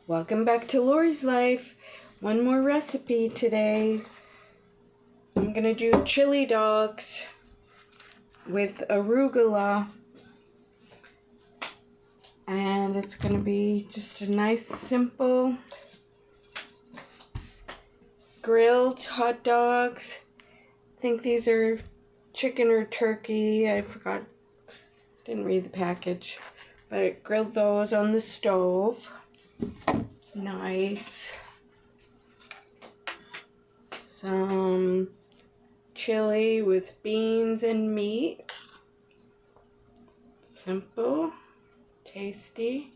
Welcome back to Lori's Life. One more recipe today. I'm going to do chili dogs with arugula. And it's going to be just a nice, simple grilled hot dogs. I think these are chicken or turkey. I forgot. Didn't read the package. But I grilled those on the stove. Nice. Some chili with beans and meat. Simple. Tasty.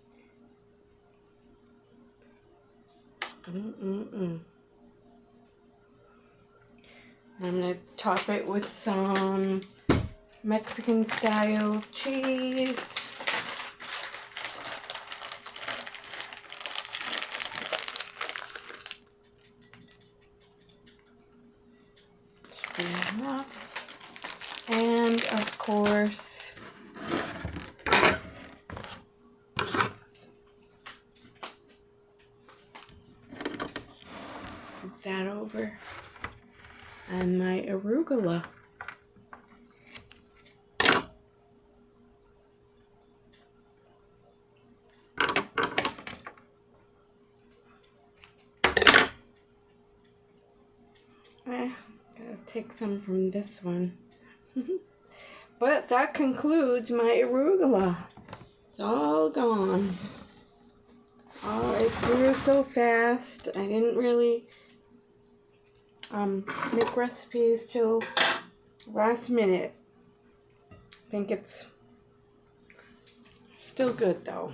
I'm going to top it with some Mexican style cheese. Enough. And of course, let's put that over. And my arugula. Gotta take some from this one. But that concludes my arugula. It's all gone. Oh, it grew so fast. I didn't really make recipes till last minute. I think it's still good though.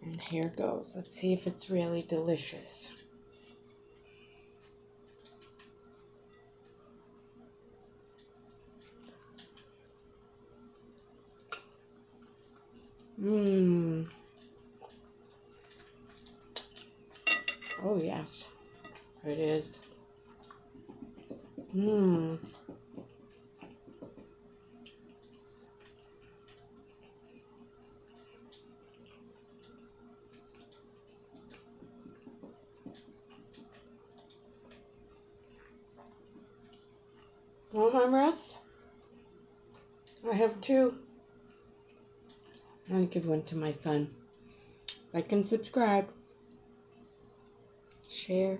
And here goes. Let's see if it's really delicious. Oh yes, it is. Want my rest? I have two. I'll give one to my son. Like and subscribe. Share.